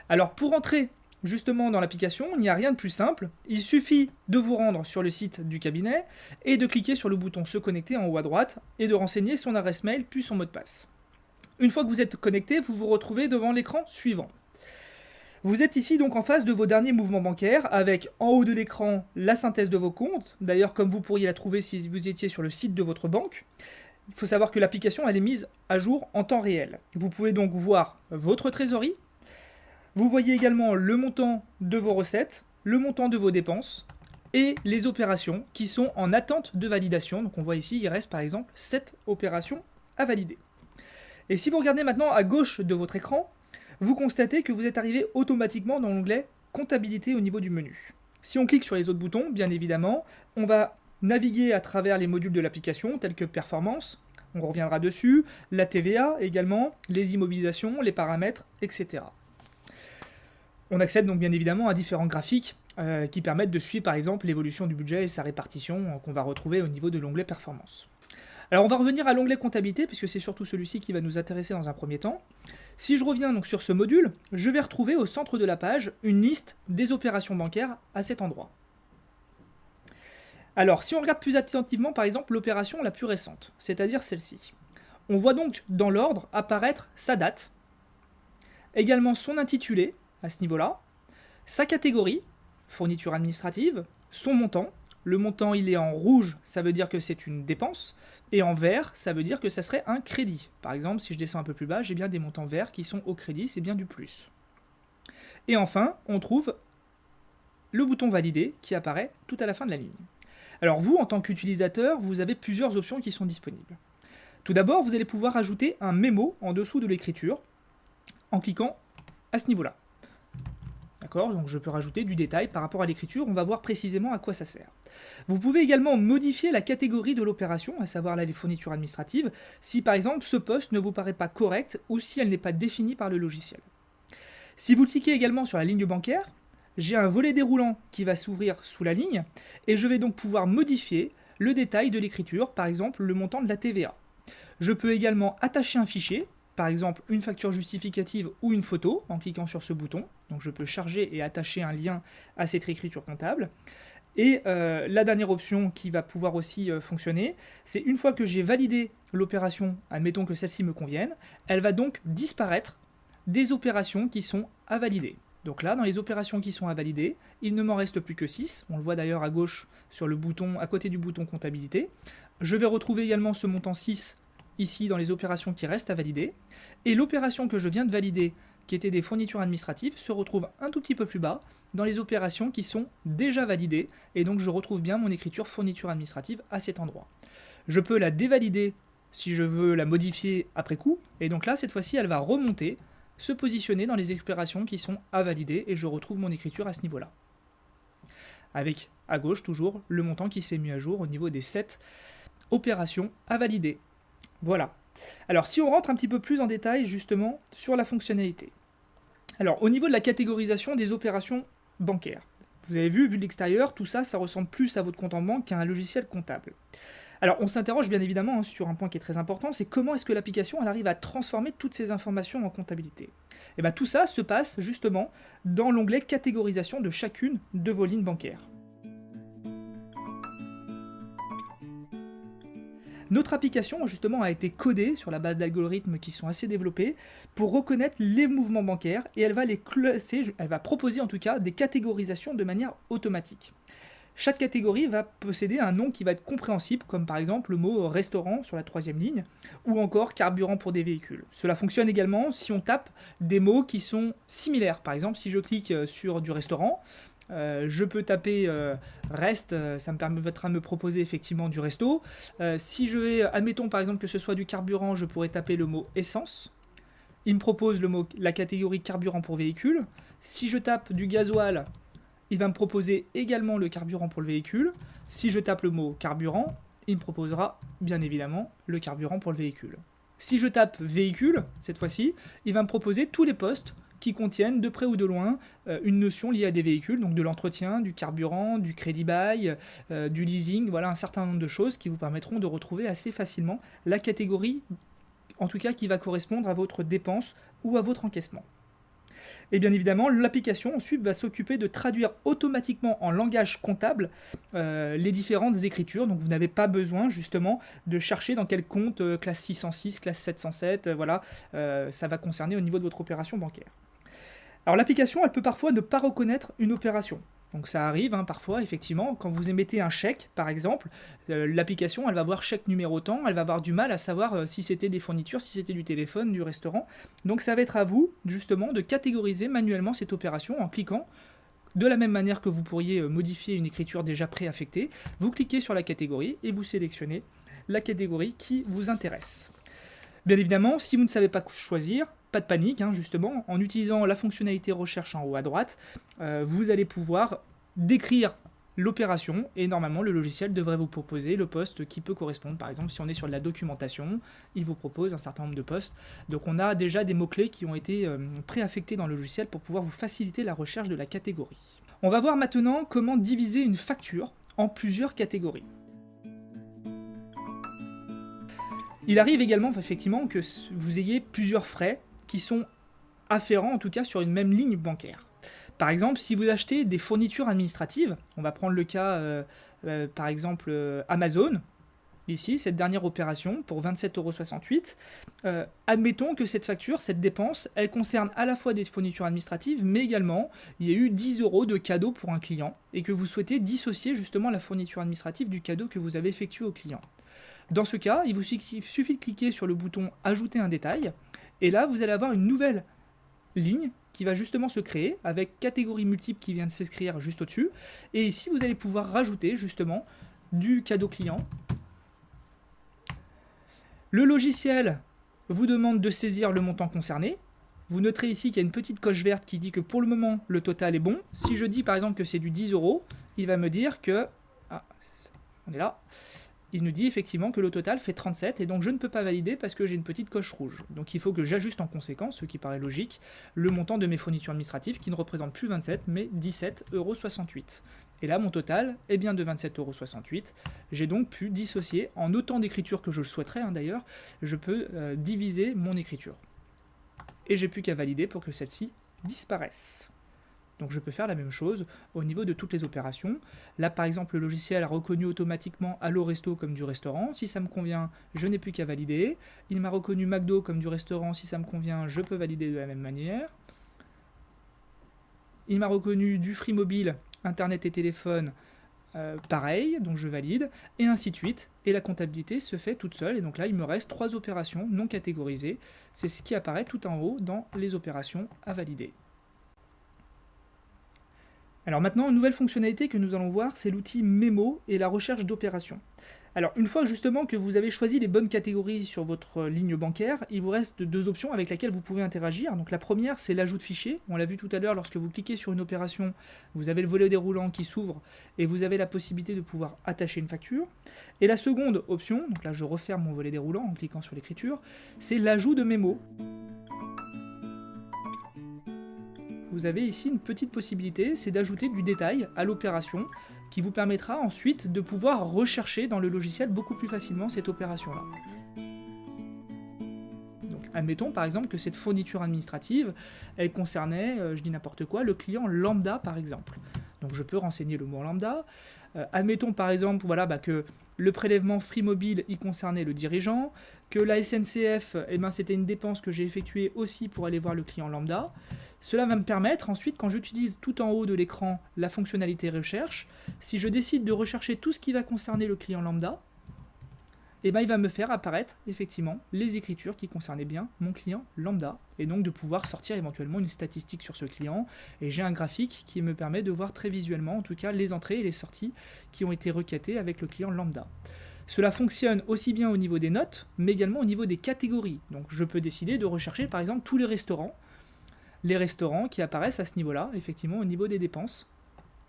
Alors pour entrer justement dans l'application, il n'y a rien de plus simple. Il suffit de vous rendre sur le site du cabinet et de cliquer sur le bouton se connecter en haut à droite et de renseigner son adresse mail puis son mot de passe. Une fois que vous êtes connecté, vous vous retrouvez devant l'écran suivant. Vous êtes ici donc en face de vos derniers mouvements bancaires avec en haut de l'écran la synthèse de vos comptes, d'ailleurs comme vous pourriez la trouver si vous étiez sur le site de votre banque. Il faut savoir que l'application elle est mise à jour en temps réel. Vous pouvez donc voir votre trésorerie. Vous voyez également le montant de vos recettes, le montant de vos dépenses et les opérations qui sont en attente de validation. Donc on voit ici, il reste par exemple 7 opérations à valider. Et si vous regardez maintenant à gauche de votre écran, vous constatez que vous êtes arrivé automatiquement dans l'onglet comptabilité au niveau du menu. Si on clique sur les autres boutons, bien évidemment, on va naviguer à travers les modules de l'application tels que performance, on reviendra dessus, la TVA également, les immobilisations, les paramètres, etc. On accède donc bien évidemment à différents graphiques qui permettent de suivre par exemple l'évolution du budget et sa répartition qu'on va retrouver au niveau de l'onglet performance. Alors on va revenir à l'onglet comptabilité puisque c'est surtout celui-ci qui va nous intéresser dans un premier temps. Si je reviens donc sur ce module, je vais retrouver au centre de la page une liste des opérations bancaires à cet endroit. Alors si on regarde plus attentivement par exemple l'opération la plus récente, c'est-à-dire celle-ci, on voit donc dans l'ordre apparaître sa date, également son intitulé à ce niveau-là, sa catégorie, fourniture administrative, son montant. Le montant, il est en rouge, ça veut dire que c'est une dépense, et en vert, ça veut dire que ça serait un crédit. Par exemple, si je descends un peu plus bas, j'ai bien des montants verts qui sont au crédit, c'est bien du plus. Et enfin, on trouve le bouton valider qui apparaît tout à la fin de la ligne. Alors vous, en tant qu'utilisateur, vous avez plusieurs options qui sont disponibles. Tout d'abord, vous allez pouvoir ajouter un mémo en dessous de l'écriture en cliquant à ce niveau-là. D'accord ? Donc je peux rajouter du détail par rapport à l'écriture, on va voir précisément à quoi ça sert. Vous pouvez également modifier la catégorie de l'opération, à savoir là les fournitures administratives, si par exemple ce poste ne vous paraît pas correct ou si elle n'est pas définie par le logiciel. Si vous cliquez également sur la ligne bancaire, j'ai un volet déroulant qui va s'ouvrir sous la ligne et je vais donc pouvoir modifier le détail de l'écriture, par exemple le montant de la TVA. Je peux également attacher un fichier, par exemple une facture justificative ou une photo, en cliquant sur ce bouton. Donc je peux charger et attacher un lien à cette écriture comptable. Et la dernière option qui va pouvoir aussi fonctionner, c'est une fois que j'ai validé l'opération, admettons que celle-ci me convienne, elle va donc disparaître des opérations qui sont à valider. Donc là, dans les opérations qui sont à valider, il ne m'en reste plus que 6. On le voit d'ailleurs à gauche sur le bouton, à côté du bouton comptabilité. Je vais retrouver également ce montant 6 ici dans les opérations qui restent à valider. Et l'opération que je viens de valider, qui était des fournitures administratives, se retrouve un tout petit peu plus bas dans les opérations qui sont déjà validées. Et donc je retrouve bien mon écriture fourniture administrative à cet endroit. Je peux la dévalider si je veux la modifier après coup. Et donc là, cette fois-ci, elle va remonter, se positionner dans les opérations qui sont à valider et je retrouve mon écriture à ce niveau-là. Avec, à gauche, toujours, le montant qui s'est mis à jour au niveau des 7 opérations à valider. Voilà. Alors, si on rentre un petit peu plus en détail, justement, sur la fonctionnalité. Alors, au niveau de la catégorisation des opérations bancaires, vous avez vu de l'extérieur, tout ça, ça ressemble plus à votre compte en banque qu'à un logiciel comptable. Alors, on s'interroge bien évidemment sur un point qui est très important, c'est comment est-ce que l'application elle arrive à transformer toutes ces informations en comptabilité. Et bien tout ça se passe justement dans l'onglet catégorisation de chacune de vos lignes bancaires. Notre application justement a été codée sur la base d'algorithmes qui sont assez développés pour reconnaître les mouvements bancaires et elle va les classer, elle va proposer en tout cas des catégorisations de manière automatique. Chaque catégorie va posséder un nom qui va être compréhensible, comme par exemple le mot restaurant sur la 3e ligne, ou encore carburant pour des véhicules. Cela fonctionne également si on tape des mots qui sont similaires. Par exemple, si je clique sur du restaurant, je peux taper reste, ça me permettra de me proposer effectivement du resto. Si je vais, admettons par exemple que ce soit du carburant, je pourrais taper le mot essence. Il me propose la catégorie carburant pour véhicule. Si je tape du gasoil, il va me proposer également le carburant pour le véhicule. Si je tape le mot carburant, il me proposera bien évidemment le carburant pour le véhicule. Si je tape véhicule, cette fois-ci, il va me proposer tous les postes qui contiennent de près ou de loin une notion liée à des véhicules, donc de l'entretien, du carburant, du crédit bail, du leasing, voilà un certain nombre de choses qui vous permettront de retrouver assez facilement la catégorie, en tout cas qui va correspondre à votre dépense ou à votre encaissement. Et bien évidemment, l'application ensuite va s'occuper de traduire automatiquement en langage comptable les différentes écritures. Donc vous n'avez pas besoin justement de chercher dans quel compte, classe 606, classe 707, voilà, ça va concerner au niveau de votre opération bancaire. Alors l'application, elle peut parfois ne pas reconnaître une opération. Donc ça arrive parfois, effectivement, quand vous émettez un chèque, par exemple, l'application, elle va voir chèque numéro tant, elle va avoir du mal à savoir si c'était des fournitures, si c'était du téléphone, du restaurant. Donc ça va être à vous, justement, de catégoriser manuellement cette opération en cliquant. De la même manière que vous pourriez modifier une écriture déjà préaffectée, vous cliquez sur la catégorie et vous sélectionnez la catégorie qui vous intéresse. Bien évidemment, si vous ne savez pas choisir, pas de panique, justement, en utilisant la fonctionnalité recherche en haut à droite, vous allez pouvoir décrire l'opération et normalement le logiciel devrait vous proposer le poste qui peut correspondre. Par exemple, si on est sur de la documentation, il vous propose un certain nombre de postes. Donc on a déjà des mots-clés qui ont été préaffectés dans le logiciel pour pouvoir vous faciliter la recherche de la catégorie. On va voir maintenant comment diviser une facture en plusieurs catégories. Il arrive également effectivement que vous ayez plusieurs frais qui sont afférents en tout cas sur une même ligne bancaire. Par exemple, si vous achetez des fournitures administratives, on va prendre le cas par exemple Amazon, ici, cette dernière opération pour 27,68 €, admettons que cette facture, cette dépense, elle concerne à la fois des fournitures administratives, mais également il y a eu 10 € de cadeau pour un client et que vous souhaitez dissocier justement la fourniture administrative du cadeau que vous avez effectué au client. Dans ce cas, il vous suffit de cliquer sur le bouton « Ajouter un détail » et là, vous allez avoir une nouvelle ligne qui va justement se créer avec catégorie multiple qui vient de s'inscrire juste au-dessus. Et ici, vous allez pouvoir rajouter justement du cadeau client. Le logiciel vous demande de saisir le montant concerné. Vous noterez ici qu'il y a une petite coche verte qui dit que pour le moment, le total est bon. Si je dis par exemple que c'est du 10 €, il va me dire que... Ah, on est là. Il nous dit effectivement que le total fait 37 et donc je ne peux pas valider parce que j'ai une petite coche rouge. Donc il faut que j'ajuste en conséquence, ce qui paraît logique, le montant de mes fournitures administratives qui ne représente plus 27 mais 17,68 €. Et là mon total est bien de 27,68 €. J'ai donc pu dissocier en autant d'écritures que je le souhaiterais d'ailleurs, je peux diviser mon écriture. Et j'ai plus qu'à valider pour que celle-ci disparaisse. Donc je peux faire la même chose au niveau de toutes les opérations. Là par exemple le logiciel a reconnu automatiquement Allo Resto comme du restaurant. Si ça me convient, je n'ai plus qu'à valider. Il m'a reconnu McDo comme du restaurant. Si ça me convient, je peux valider de la même manière. Il m'a reconnu du Free Mobile, Internet et téléphone, pareil, donc je valide, et ainsi de suite. Et la comptabilité se fait toute seule. Et donc là il me reste 3 opérations non catégorisées. C'est ce qui apparaît tout en haut dans les opérations à valider. Alors maintenant, une nouvelle fonctionnalité que nous allons voir, c'est l'outil Mémo et la recherche d'opérations. Alors une fois justement que vous avez choisi les bonnes catégories sur votre ligne bancaire, il vous reste 2 options avec lesquelles vous pouvez interagir. Donc la première, c'est l'ajout de fichiers. On l'a vu tout à l'heure, lorsque vous cliquez sur une opération, vous avez le volet déroulant qui s'ouvre et vous avez la possibilité de pouvoir attacher une facture. Et la seconde option, donc là je referme mon volet déroulant en cliquant sur l'écriture, c'est l'ajout de mémo. Vous avez ici une petite possibilité, c'est d'ajouter du détail à l'opération qui vous permettra ensuite de pouvoir rechercher dans le logiciel beaucoup plus facilement cette opération-là. Donc, admettons par exemple que cette fourniture administrative, elle concernait, je dis n'importe quoi, le client lambda par exemple. Donc je peux renseigner le mot lambda. Admettons par exemple que le prélèvement Free Mobile y concernait le dirigeant, que la SNCF, c'était une dépense que j'ai effectuée aussi pour aller voir le client lambda. Cela va me permettre ensuite, quand j'utilise tout en haut de l'écran la fonctionnalité recherche, si je décide de rechercher tout ce qui va concerner le client lambda, il va me faire apparaître effectivement les écritures qui concernaient bien mon client lambda, et donc de pouvoir sortir éventuellement une statistique sur ce client, et j'ai un graphique qui me permet de voir très visuellement en tout cas les entrées et les sorties qui ont été requêtées avec le client lambda. Cela fonctionne aussi bien au niveau des notes, mais également au niveau des catégories. Donc je peux décider de rechercher par exemple tous les restaurants qui apparaissent à ce niveau-là, effectivement au niveau des dépenses.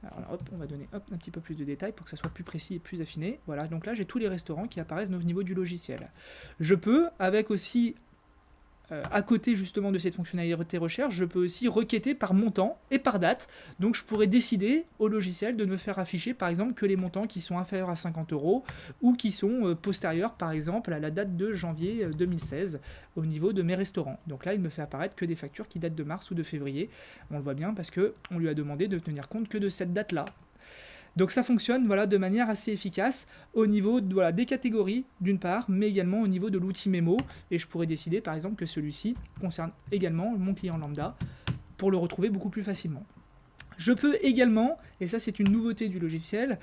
Alors là, on va donner un petit peu plus de détails pour que ça soit plus précis et plus affiné. Voilà, donc là j'ai tous les restaurants qui apparaissent au niveau du logiciel. Je peux, avec aussi à côté justement de cette fonctionnalité recherche, je peux aussi requêter par montant et par date. Donc je pourrais décider au logiciel de ne me faire afficher par exemple que les montants qui sont inférieurs à 50 € ou qui sont postérieurs par exemple à la date de janvier 2016 au niveau de mes restaurants. Donc là il me fait apparaître que des factures qui datent de mars ou de février. On le voit bien parce qu'on lui a demandé de tenir compte que de cette date-là. Donc ça fonctionne voilà, de manière assez efficace au niveau de, voilà, des catégories d'une part, mais également au niveau de l'outil mémo. Et je pourrais décider par exemple que celui-ci concerne également mon client lambda pour le retrouver beaucoup plus facilement. Je peux également, et ça c'est une nouveauté du logiciel,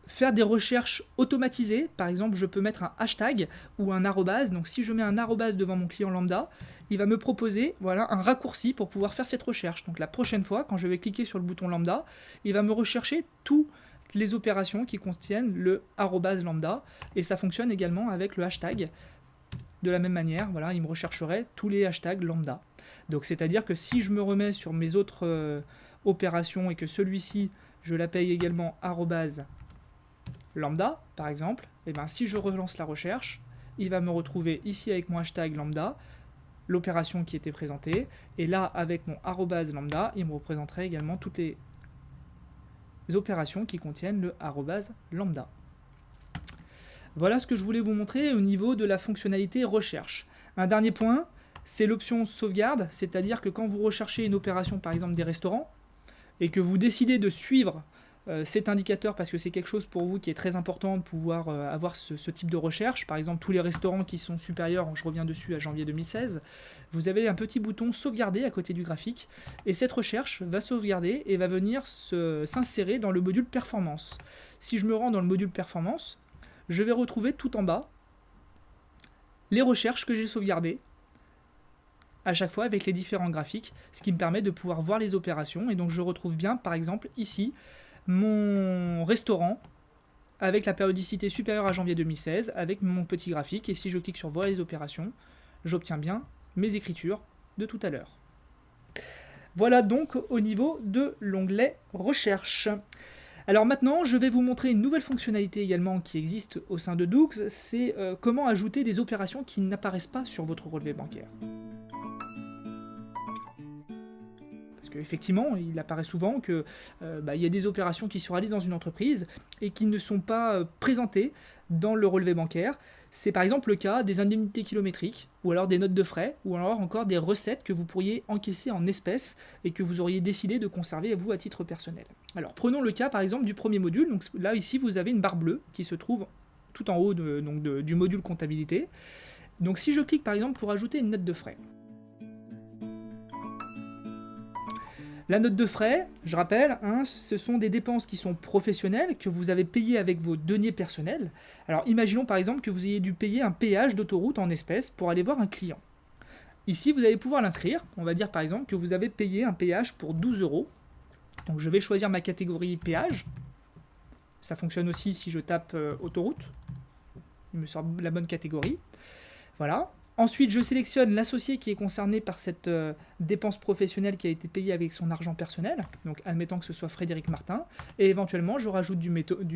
faire des recherches automatisées. Par exemple, je peux mettre un hashtag ou un arrobase. Donc si je mets un arrobase devant mon client lambda, il va me proposer voilà, un raccourci pour pouvoir faire cette recherche. Donc la prochaine fois, quand je vais cliquer sur le bouton lambda, il va me rechercher toutes les opérations qui contiennent le arrobase lambda. Et ça fonctionne également avec le hashtag. De la même manière, voilà, il me rechercherait tous les hashtags lambda. Donc c'est-à-dire que si je me remets sur mes autres opérations et que celui-ci, je la paye également arrobase lambda, par exemple, et bien si je relance la recherche, il va me retrouver ici avec mon hashtag lambda, l'opération qui était présentée, et là, avec mon arrobase lambda, il me représenterait également toutes les opérations qui contiennent le arrobase lambda. Voilà ce que je voulais vous montrer au niveau de la fonctionnalité recherche. Un dernier point, c'est l'option sauvegarde, c'est-à-dire que quand vous recherchez une opération, par exemple des restaurants, et que vous décidez de suivre cet indicateur parce que c'est quelque chose pour vous qui est très important de pouvoir avoir ce type de recherche. Par exemple, tous les restaurants qui sont supérieurs, je reviens dessus à janvier 2016, vous avez un petit bouton sauvegarder à côté du graphique et cette recherche va sauvegarder et va venir s'insérer dans le module performance. Si je me rends dans le module performance, je vais retrouver tout en bas les recherches que j'ai sauvegardées à chaque fois avec les différents graphiques, ce qui me permet de pouvoir voir les opérations. Et donc je retrouve bien, par exemple, ici, mon restaurant avec la périodicité supérieure à janvier 2016 avec mon petit graphique, et si je clique sur voir les opérations, j'obtiens bien mes écritures de tout à l'heure. Voilà donc au niveau de l'onglet recherche. Alors maintenant, je vais vous montrer une nouvelle fonctionnalité également qui existe au sein de Doux, c'est comment ajouter des opérations qui n'apparaissent pas sur votre relevé bancaire. Effectivement, il apparaît souvent qu'il y a des opérations qui se réalisent dans une entreprise et qui ne sont pas présentées dans le relevé bancaire. C'est par exemple le cas des indemnités kilométriques, ou alors des notes de frais, ou alors encore des recettes que vous pourriez encaisser en espèces et que vous auriez décidé de conserver vous à titre personnel. Alors prenons le cas par exemple du premier module. Donc là ici vous avez une barre bleue qui se trouve tout en haut du module comptabilité. Donc si je clique par exemple pour ajouter une note de frais, la note de frais, je rappelle, ce sont des dépenses qui sont professionnelles, que vous avez payées avec vos deniers personnels. Alors imaginons par exemple que vous ayez dû payer un péage d'autoroute en espèces pour aller voir un client. Ici, vous allez pouvoir l'inscrire. On va dire par exemple que vous avez payé un péage pour 12 €. Donc je vais choisir ma catégorie péage. Ça fonctionne aussi si je tape autoroute. Il me sort la bonne catégorie. Voilà. Ensuite, je sélectionne l'associé qui est concerné par cette dépense professionnelle qui a été payée avec son argent personnel, donc admettant que ce soit Frédéric Martin, et éventuellement je rajoute du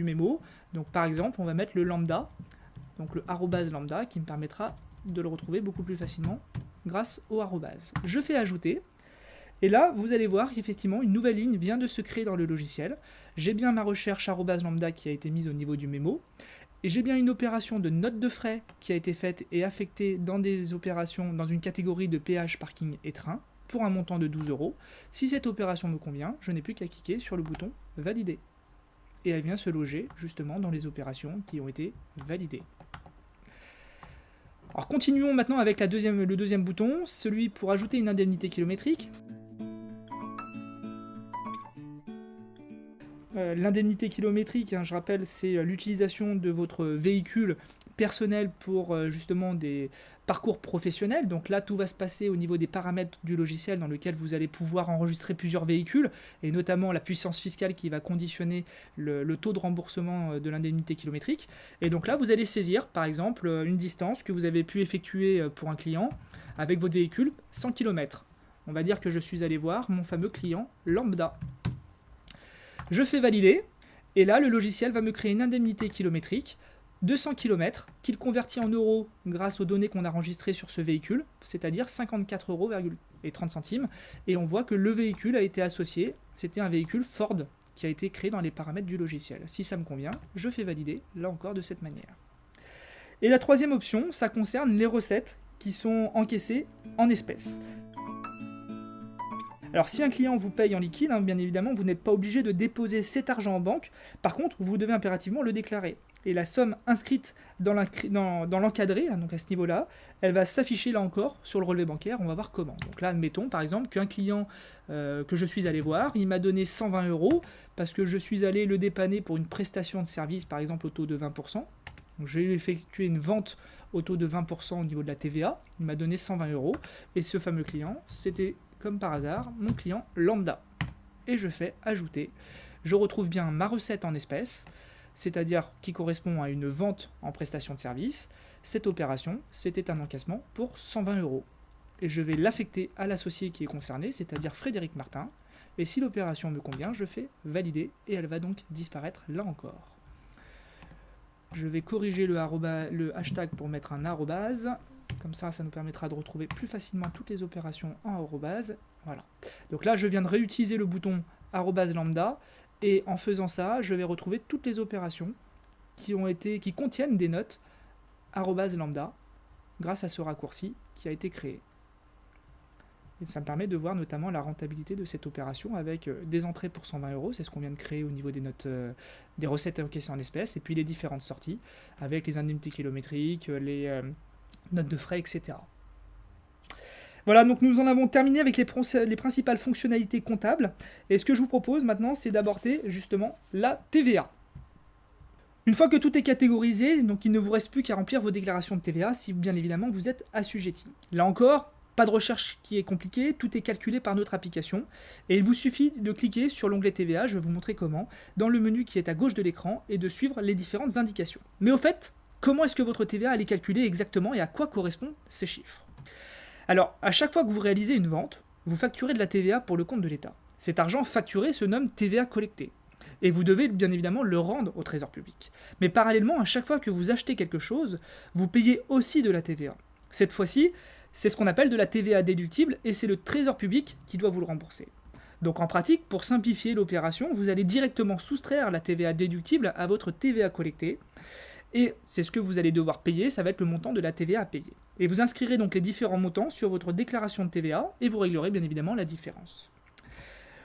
mémo, donc par exemple on va mettre le lambda, donc le arrobase lambda, qui me permettra de le retrouver beaucoup plus facilement grâce au arrobase. Je fais ajouter, et là vous allez voir qu'effectivement une nouvelle ligne vient de se créer dans le logiciel. J'ai bien ma recherche arrobase lambda qui a été mise au niveau du mémo, et j'ai bien une opération de note de frais qui a été faite et affectée dans des opérations dans une catégorie de péage, parking et train pour un montant de 12 €. Si cette opération me convient, je n'ai plus qu'à cliquer sur le bouton valider. Et elle vient se loger justement dans les opérations qui ont été validées. Alors continuons maintenant avec le deuxième bouton, celui pour ajouter une indemnité kilométrique. L'indemnité kilométrique, je rappelle, c'est l'utilisation de votre véhicule personnel pour justement des parcours professionnels. Donc là, tout va se passer au niveau des paramètres du logiciel dans lequel vous allez pouvoir enregistrer plusieurs véhicules, et notamment la puissance fiscale qui va conditionner le taux de remboursement de l'indemnité kilométrique. Et donc là, vous allez saisir, par exemple, une distance que vous avez pu effectuer pour un client avec votre véhicule 100 km. On va dire que je suis allé voir mon fameux client lambda. Je fais valider, et là le logiciel va me créer une indemnité kilométrique 200 km qu'il convertit en euros grâce aux données qu'on a enregistrées sur ce véhicule, c'est-à-dire 54,30 €. Et on voit que le véhicule a été associé, c'était un véhicule Ford qui a été créé dans les paramètres du logiciel. Si ça me convient, je fais valider, là encore de cette manière. Et la troisième option, ça concerne les recettes qui sont encaissées en espèces. Alors si un client vous paye en liquide, bien évidemment, vous n'êtes pas obligé de déposer cet argent en banque. Par contre, vous devez impérativement le déclarer. Et la somme inscrite dans l'encadré, donc à ce niveau-là, elle va s'afficher là encore sur le relevé bancaire. On va voir comment. Donc là, admettons par exemple qu'un client que je suis allé voir, il m'a donné 120 € parce que je suis allé le dépanner pour une prestation de service, par exemple au taux de 20%. Donc j'ai effectué une vente au taux de 20% au niveau de la TVA. Il m'a donné 120 €. Et ce fameux client, c'était comme par hasard mon client lambda. Et je fais ajouter. Je retrouve bien ma recette en espèces, c'est-à-dire qui correspond à une vente en prestation de service. Cette opération, c'était un encaissement pour 120 €. Et je vais l'affecter à l'associé qui est concerné, c'est-à-dire Frédéric Martin. Et si l'opération me convient, je fais valider et elle va donc disparaître là encore. Je vais corriger le hashtag pour mettre un arrobase. Comme ça, ça nous permettra de retrouver plus facilement toutes les opérations en arrobase. Voilà. Donc là, je viens de réutiliser le bouton arrobase lambda. Et en faisant ça, je vais retrouver toutes les opérations qui contiennent des notes arrobase lambda grâce à ce raccourci qui a été créé. Et ça me permet de voir notamment la rentabilité de cette opération avec des entrées pour 120 €, c'est ce qu'on vient de créer au niveau des notes, des recettes encaissées en espèces, et puis les différentes sorties avec les indemnités kilométriques, les notes de frais, etc. Voilà, donc nous en avons terminé avec les principales fonctionnalités comptables. Et ce que je vous propose maintenant, c'est d'aborder justement la TVA. Une fois que tout est catégorisé, donc il ne vous reste plus qu'à remplir vos déclarations de TVA si bien évidemment vous êtes assujetti. Là encore, pas de recherche qui est compliquée, tout est calculé par notre application. Et il vous suffit de cliquer sur l'onglet TVA, je vais vous montrer comment, dans le menu qui est à gauche de l'écran et de suivre les différentes indications. Mais au fait, comment est-ce que votre TVA est calculée exactement et à quoi correspondent ces chiffres ? Alors, à chaque fois que vous réalisez une vente, vous facturez de la TVA pour le compte de l'État. Cet argent facturé se nomme TVA collectée. Et vous devez bien évidemment le rendre au Trésor public. Mais parallèlement, à chaque fois que vous achetez quelque chose, vous payez aussi de la TVA. Cette fois-ci, c'est ce qu'on appelle de la TVA déductible et c'est le Trésor public qui doit vous le rembourser. Donc en pratique, pour simplifier l'opération, vous allez directement soustraire la TVA déductible à votre TVA collectée. Et c'est ce que vous allez devoir payer, ça va être le montant de la TVA à payer. Et vous inscrirez donc les différents montants sur votre déclaration de TVA et vous réglerez bien évidemment la différence.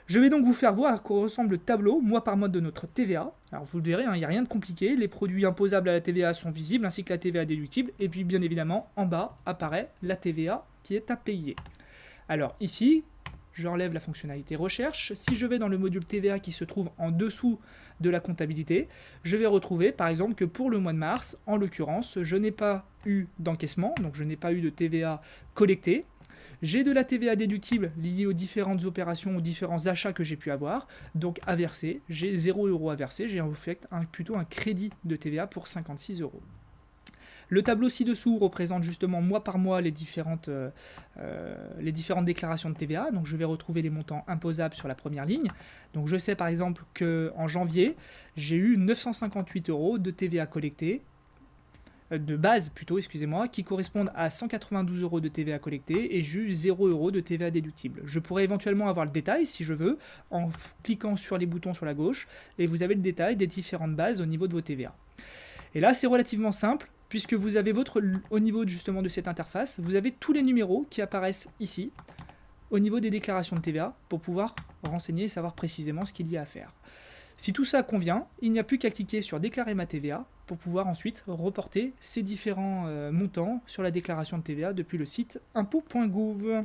Je vais donc vous faire voir à quoi ressemble le tableau mois par mois de notre TVA. Alors vous le verrez, il n'y a rien de compliqué, les produits imposables à la TVA sont visibles ainsi que la TVA déductible et puis bien évidemment en bas apparaît la TVA qui est à payer. Alors ici, j'enlève la fonctionnalité recherche. Si je vais dans le module TVA qui se trouve en dessous de la comptabilité, je vais retrouver par exemple que pour le mois de mars, en l'occurrence, je n'ai pas eu d'encaissement, donc je n'ai pas eu de TVA collectée. J'ai de la TVA déductible liée aux différentes opérations, aux différents achats que j'ai pu avoir, donc à verser, j'ai 0 € à verser, j'ai en fait plutôt un crédit de TVA pour 56 €. Le tableau ci-dessous représente justement mois par mois les différentes déclarations de TVA. Donc je vais retrouver les montants imposables sur la première ligne. Donc je sais par exemple qu'en janvier, j'ai eu 958 € de TVA collectée, de base plutôt, excusez-moi, qui correspondent à 192 € de TVA collectée et j'ai eu 0 € de TVA déductible. Je pourrais éventuellement avoir le détail si je veux, en cliquant sur les boutons sur la gauche, et vous avez le détail des différentes bases au niveau de vos TVA. Et là, c'est relativement simple, puisque vous avez au niveau justement de cette interface, vous avez tous les numéros qui apparaissent ici, au niveau des déclarations de TVA, pour pouvoir renseigner et savoir précisément ce qu'il y a à faire. Si tout ça convient, il n'y a plus qu'à cliquer sur déclarer ma TVA, pour pouvoir ensuite reporter ces différents montants sur la déclaration de TVA depuis le site impôts.gouv.